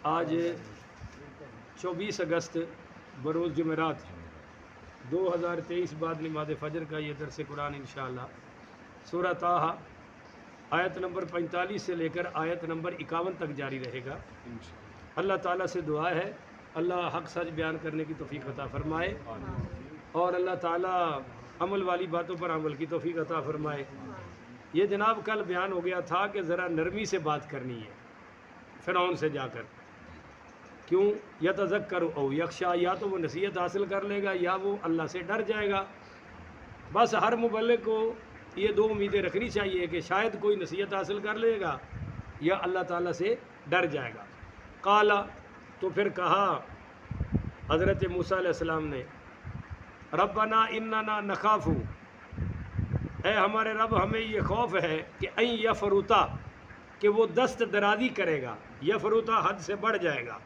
آج 24 اگست بروز جمعرات 2023 بعد نماز فجر کا یہ درس قرآن انشاءاللہ سورہ طٰہٰ آیت نمبر 45 سے لے کر آیت نمبر 51 تک جاری رہے گا۔ اللہ تعالیٰ سے دعا ہے اللہ حق سچ بیان کرنے کی توفیق عطا فرمائے اور اللہ تعالیٰ عمل والی باتوں پر عمل کی توفیق عطا فرمائے۔ یہ جناب کل بیان ہو گیا تھا کہ ذرا نرمی سے بات کرنی ہے فرعون سے جا کر، کیوں یتذکر او یخشا، یا تو وہ نصیحت حاصل کر لے گا یا وہ اللہ سے ڈر جائے گا۔ بس ہر مبلغ کو یہ دو امیدیں رکھنی چاہیے کہ شاید کوئی نصیحت حاصل کر لے گا یا اللہ تعالیٰ سے ڈر جائے گا۔ قالا، تو پھر کہا حضرت موسیٰ علیہ السلام نے، ربنا اننا نخاف، اے ہمارے رب ہمیں یہ خوف ہے کہ این یفرطا، کہ وہ دست درازی کرے گا، یفرطا حد سے بڑھ جائے گا،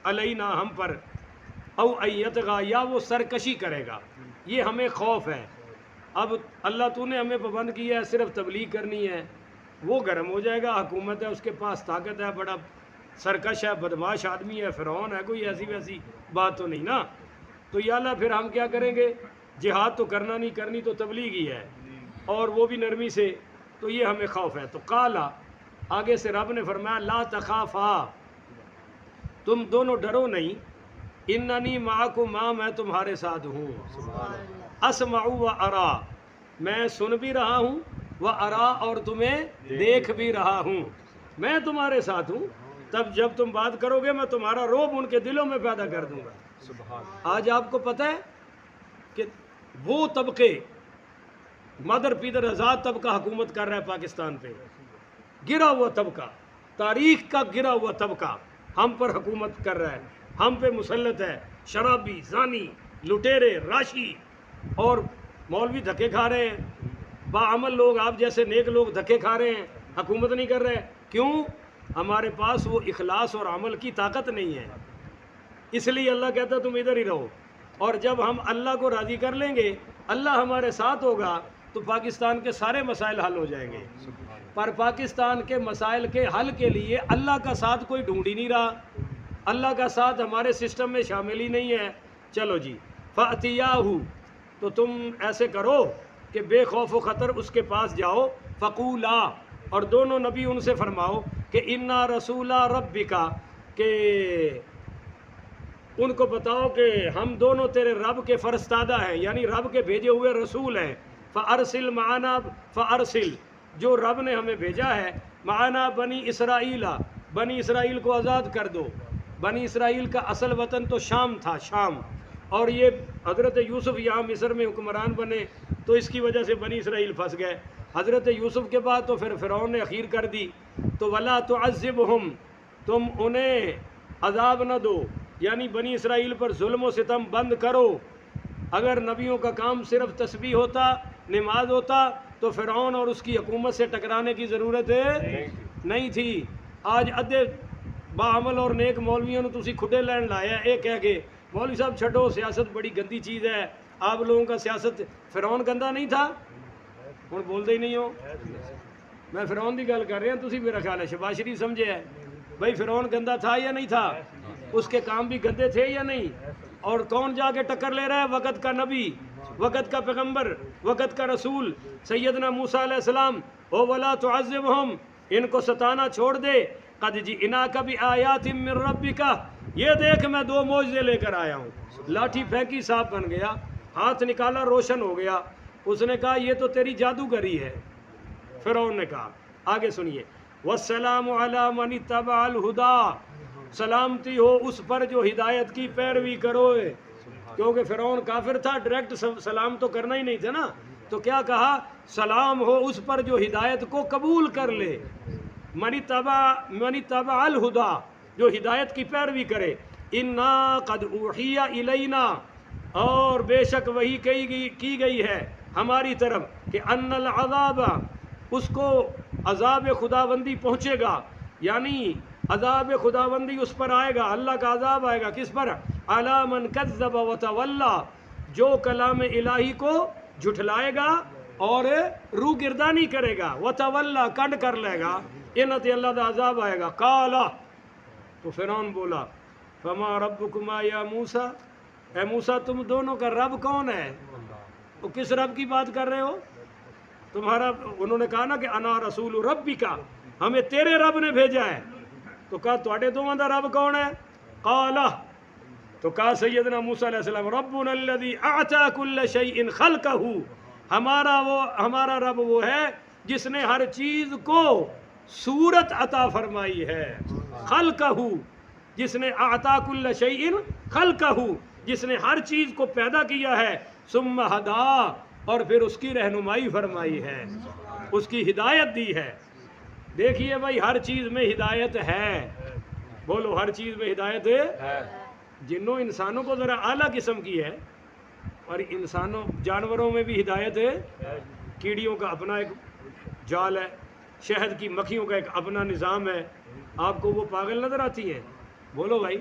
علینا ہم پر، او ان یطغی، یا وہ سرکشی کرے گا، یہ ہمیں خوف ہے۔ اب اللہ تو نے ہمیں پابند کیا ہے صرف تبلیغ کرنی ہے، وہ گرم ہو جائے گا، حکومت ہے اس کے پاس طاقت ہے، بڑا سرکش ہے، بدماش آدمی ہے، فرعون ہے، کوئی ایسی ویسی بات تو نہیں نا، تو یا اللہ پھر ہم کیا کریں گے؟ جہاد تو کرنا نہیں، کرنی تو تبلیغ ہی ہے، اور وہ بھی نرمی سے، تو یہ ہمیں خوف ہے۔ تو قالا، آگے سے رب نے فرمایا، لا تخافا، تم دونوں ڈرو نہیں، اننی معکما، میں تمہارے ساتھ ہوں، اسمع و ارا، میں سن بھی رہا ہوں، و ارا، اور تمہیں دیکھ بھی رہا ہوں، میں تمہارے ساتھ ہوں، تب جب تم بات کرو گے میں تمہارا رعب ان کے دلوں میں پیدا کر دوں گا۔ آج آپ کو پتہ ہے کہ وہ طبقے مدر پیدر آزاد طبقہ حکومت کر رہا ہے پاکستان پہ، گرا ہوا طبقہ، تاریخ کا گرا ہوا طبقہ ہم پر حکومت کر رہا ہے، ہم پہ مسلط ہے، شرابی، زانی، لٹیرے، راشی، اور مولوی دھکے کھا رہے ہیں، باعمل لوگ آپ جیسے نیک لوگ دھکے کھا رہے ہیں، حکومت نہیں کر رہے۔ کیوں؟ ہمارے پاس وہ اخلاص اور عمل کی طاقت نہیں ہے، اس لیے اللہ کہتا ہے تم ادھر ہی رہو، اور جب ہم اللہ کو راضی کر لیں گے، اللہ ہمارے ساتھ ہوگا، تو پاکستان کے سارے مسائل حل ہو جائیں گے۔ پر پاکستان کے مسائل کے حل کے لیے اللہ کا ساتھ کوئی ڈھونڈ ہی نہیں رہا، اللہ کا ساتھ ہمارے سسٹم میں شامل ہی نہیں ہے۔ چلو جی، فَأْتِيَاهُ، تو تم ایسے کرو کہ بے خوف و خطر اس کے پاس جاؤ، فَقُولَا، اور دونوں نبی ان سے فرماؤ کہ اِنَّا رَسُولَ رَبِّكَ، کہ ان کو بتاؤ کہ ہم دونوں تیرے رب کے فرستادہ ہیں، یعنی رب کے بھیجے ہوئے رسول ہیں۔ فَأَرْسِلْ مَعَنَا، فَأَرْسِلْ، جو رب نے ہمیں بھیجا ہے، معنا بنی اسرائیل، بنی اسرائیل کو آزاد کر دو۔ بنی اسرائیل کا اصل وطن تو شام تھا، شام، اور یہ حضرت یوسف یہاں مصر میں حکمران بنے تو اس کی وجہ سے بنی اسرائیل پھنس گئے۔ حضرت یوسف کے بعد تو پھر فرعون نے اخیر کر دی، تو وَلَا تُعَذِّبْهُمْ، تم انہیں عذاب نہ دو، یعنی بنی اسرائیل پر ظلم و ستم بند کرو۔ اگر نبیوں کا کام صرف تسبیح ہوتا، نماز ہوتا، تو فرعون اور اس کی حکومت سے ٹکرانے کی ضرورت نہیں تھی۔ آج ادھے باعمل اور نیک مولویوں نے تسی کھڈے لین لایا ہے، ایک کہہ کے مولوی صاحب چھڈو، سیاست بڑی گندی چیز ہے، آپ لوگوں کا سیاست، فرعون گندا نہیں تھا؟ ہن بولتے ہی نہیں ہو، میں فرعون دی گل کر رہا ہوں، تسی میرا خیال ہے شباز شریف سمجھے ہے بھائی فرعون گندا تھا یا نہیں تھا؟ اس کے کام بھی گندے تھے یا نہیں؟ اور کون جا کے ٹکر لے رہا ہے؟ وقت کا نبی، وقت کا پیغمبر، وقت کا رسول سیدنا موسیٰ علیہ السلام۔ او ولا تعذبہم، ان کو ستانا چھوڑ دے، قد جئناک بآیات من ربک، یہ دیکھ میں دو معجزے لے کر آیا ہوں۔ لاٹھی پھینکی، صاف بن گیا، ہاتھ نکالا، روشن ہو گیا۔ اس نے کہا یہ تو تیری جادوگری ہے، فرعون نے کہا۔ آگے سنیے، والسلام علی من اتبع الہدی، سلامتی ہو اس پر جو ہدایت کی پیروی کرو، کیونکہ فرعون کافر تھا، ڈائریکٹ سلام تو کرنا ہی نہیں تھا نا، تو کیا کہا؟ سلام ہو اس پر جو ہدایت کو قبول کر لے، من اتبع الہدی، جو ہدایت کی پیروی کرے۔ انا قد اوحی الینا، اور بے شک وہی کی گئی ہے ہماری طرف کہ ان العذاب، اس کو عذاب خداوندی پہنچے گا، یعنی عذاب خداوندی اس پر آئے گا، اللہ کا عذاب آئے گا، کس پر؟ علی من کذب وتولی، جو کلام الہی کو جھٹلائے گا اور روگردانی کرے گا، وتولی، کنڈ کر لے گا، انہاں تے اللہ دا عذاب آئے گا۔ قالا، تو فرعون بولا فما ربکما یا موسیٰ، اے موسیٰ تم دونوں کا رب کون ہے؟ تو کس رب کی بات کر رہے ہو تمہارا؟ انہوں نے کہا نا کہ انا رسول ربک، ہمیں تیرے رب نے بھیجا ہے۔ تو کہا تواڈے دوواں دا رب کون ہے؟ قالا، تو کہا سیدنا موسیٰ علیہ السلام ربنا الذی اعطى کل شیء خلقہ، ہمارا رب وہ ہے جس نے ہر چیز کو صورت عطا فرمائی ہے۔ خلقہ، جس نے اعطا کل شیء خلقہ، جس نے ہر چیز کو پیدا کیا ہے۔ ثم ہدا، اور پھر اس کی رہنمائی فرمائی ہے، اس کی ہدایت دی ہے۔ دیکھیے بھائی ہر چیز میں ہدایت ہے، بولو ہر چیز میں ہدایت ہے۔ جنوں انسانوں کو ذرا اعلیٰ قسم کی ہے، اور انسانوں جانوروں میں بھی ہدایت ہے۔ کیڑیوں کا اپنا ایک جال ہے، شہد کی مکھیوں کا ایک اپنا نظام ہے۔ آپ کو وہ پاگل نظر آتی ہیں؟ بولو بھائی،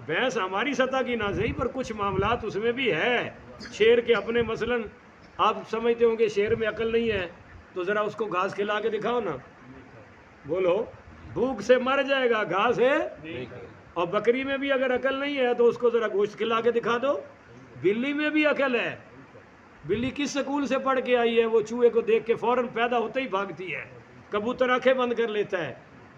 بھینس ہماری سطح کی نہ صحیح پر کچھ معاملات اس میں بھی ہے۔ شیر کے اپنے مثلاً آپ سمجھتے ہوں گے شیر میں عقل نہیں ہے، تو ذرا اس کو گھاس کھلا کے دکھاؤ نا، بولو بھوک سے مر جائے گا، گھاس ہے۔ اور بکری میں بھی اگر عقل نہیں ہے تو اس کو ذرا گوشت کھلا کے دکھا دو۔ بلی میں بھی عقل ہے، بلی کس سکول سے پڑھ کے آئی ہے؟ وہ چوہے کو دیکھ کے فوراً پیدا ہوتے ہی بھاگتی ہے، کبوتر آنکھیں بند کر لیتا ہے،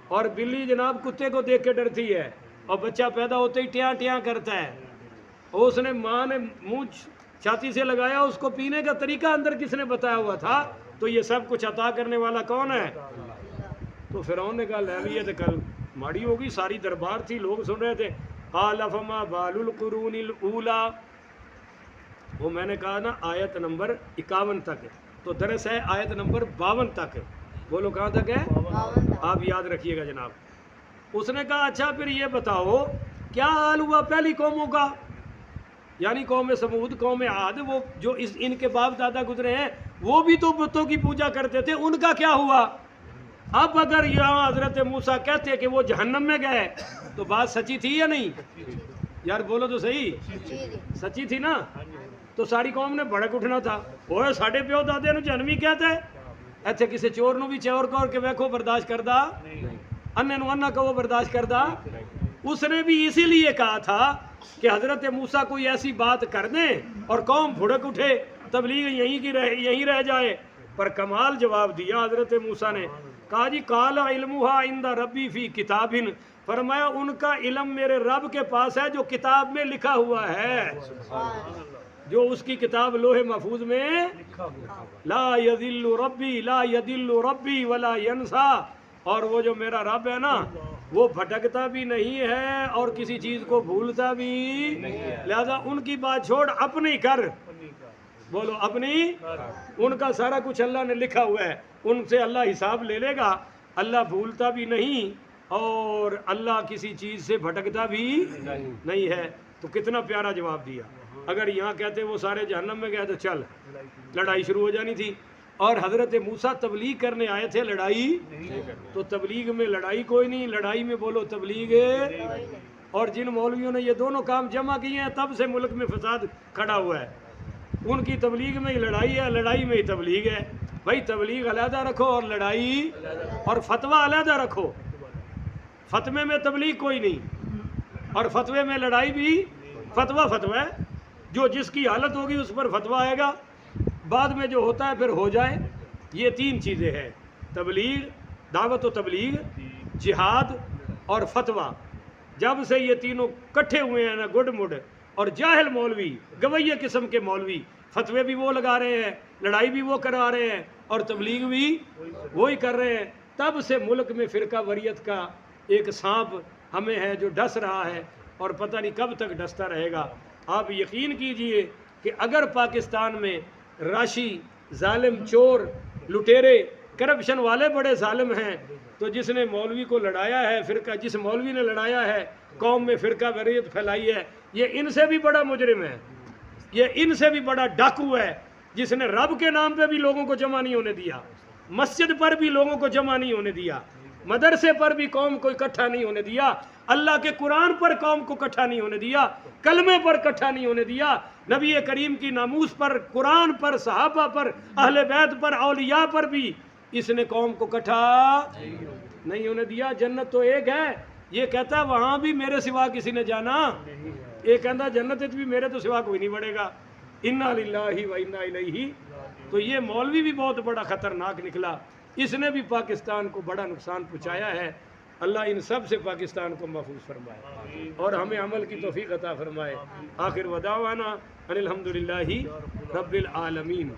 اور بلی جناب کتے کو دیکھ کے ڈرتی ہے، اور بچہ پیدا ہوتے ہی ٹیاں ٹیاں کرتا ہے۔ اور اس نے ماں نے منہ چھاتی سے لگایا، اس کو پینے کا طریقہ اندر کس نے بتایا ہوا تھا؟ تو یہ سب کچھ عطا کرنے والا کون ہے؟ تو فرعون نے کہا لیلیت کل ماڑی ہوگی، ساری دربار تھی، لوگ سن رہے تھے۔ قال فما بال القرون الاولی، وہ میں نے کہا نا آیت نمبر 51 تک، تو درس ہے آیت نمبر 52 تک۔ بولو کہاں تک ہے؟ آپ یاد رکھیے گا جناب۔ اس نے کہا اچھا پھر یہ بتاؤ کیا حال ہوا پہلی قوموں کا، یعنی قوم سمود، قوم عاد، وہ جو ان کے باپ دادا گزرے ہیں وہ بھی تو بتوں کی پوجا کرتے تھے، ان کا کیا ہوا؟ اب اگر یہاں حضرت موسیٰ کہتے کہ وہ جہنم میں گئے تو بات سچی تھی یا نہیں؟ یار بولو تو صحیح، سچی تھی نا؟ تو ساری قوم نے بھڑک اٹھنا تھا، اوے ساڈے پیو دادے نو جہنمی کہتا ہے، ایتھے کسی چور نو بھی چور کر کے ویکھو برداشت کردا، انے نو انا کہو برداشت کردا۔ اس نے بھی اسی لیے کہا تھا کہ حضرت موسیٰ کوئی ایسی بات کر دیں اور قوم بھڑک اٹھے، تبلیغ یہیں رہ جائے، پر کمال جواب دیا حضرت موسیٰ نے۔ کہا جی قال علمها عند ربی فی کتاب، فرمایا ان کا علم میرے رب کے پاس ہے جو کتاب میں لکھا ہوا ہے، جو اس کی کتاب لوح محفوظ میں لا یذل ربی لا یذل ربی ولا ینسا، اور وہ جو میرا رب ہے نا وہ بھٹکتا بھی نہیں ہے اور کسی چیز کو بھولتا بھی لہذا ان کی بات چھوڑ، اپنی کر، بولو اپنی، ان کا سارا کچھ اللہ نے لکھا ہوا ہے، ان سے اللہ حساب لے لے گا۔ اللہ بھولتا بھی نہیں اور اللہ کسی چیز سے بھٹکتا بھی نہیں ہے۔ تو کتنا پیارا جواب دیا۔ اگر یہاں کہتے وہ سارے جہنم میں گئے تو چل لڑائی شروع ہو جانی تھی، اور حضرت موسیٰ تبلیغ کرنے آئے تھے، لڑائی، تو تبلیغ میں لڑائی کوئی نہیں، لڑائی میں بولو تبلیغ۔ اور جن مولویوں نے یہ دونوں کام جمع کیے ہیں تب سے ملک میں فساد کھڑا ہوا ہے، ان کی تبلیغ میں ہی لڑائی ہے، لڑائی میں ہی تبلیغ ہے۔ بھائی تبلیغ علیحدہ رکھو اور لڑائی اور فتویٰ علیحدہ رکھو، فتوے میں تبلیغ کوئی نہیں اور فتوے میں لڑائی بھی، فتویٰ ہے، جو جس کی حالت ہوگی اس پر فتویٰ آئے گا، بعد میں جو ہوتا ہے پھر ہو جائے۔ یہ تین چیزیں ہیں، تبلیغ، دعوت و تبلیغ، جہاد اور فتویٰ۔ جب سے یہ تینوں کٹھے ہوئے ہیں نا گڈ مڈ، اور جاہل مولوی، گویہ قسم کے مولوی، فتوے بھی وہ لگا رہے ہیں، لڑائی بھی وہ کرا رہے ہیں اور تبلیغ بھی وہی کر رہے ہیں، تب سے ملک میں فرقہ واریت کا ایک سانپ ہمیں ہے جو ڈس رہا ہے اور پتہ نہیں کب تک ڈستا رہے گا۔ آپ یقین کیجئے کہ اگر پاکستان میں راشی، ظالم، چور، لٹیرے، کرپشن والے بڑے ظالم ہیں، تو جس نے مولوی کو لڑایا ہے، فرقہ، جس مولوی نے لڑایا ہے، قوم میں فرقہ واریت پھیلائی ہے، یہ ان سے بھی بڑا مجرم ہے، یہ ان سے بھی بڑا ڈاکو ہے، جس نے رب کے نام پہ بھی لوگوں کو جمع نہیں ہونے دیا، مسجد پر بھی لوگوں کو جمع نہیں ہونے دیا، مدرسے پر بھی قوم کو اکٹھا نہیں ہونے دیا، اللہ کے قرآن پر قوم کو اکٹھا نہیں ہونے دیا، کلمے پر اکٹھا نہیں ہونے دیا، نبی کریم کی ناموس پر، قرآن پر، صحابہ پر، اہل بیت پر، اولیاء پر بھی اس نے قوم کو کٹھا نہیں ہونے دیا. جنت تو ایک ہے, یہ کہتا ہے وہاں بھی میرے سوا کسی نے جانا, یہ کہتا جنت بھی میرے تو سوا کوئی نہیں بڑھے گا. انا للہ و انا الیہ. تو یہ مولوی بھی بہت بڑا خطرناک نکلا, اس نے بھی پاکستان کو بڑا نقصان پہنچایا ہے. اللہ ان سب سے پاکستان کو محفوظ فرمائے اور ہمیں عمل کی توفیق عطا فرمائے. آخر ودعوانا ان الحمدللہ رب العالمین.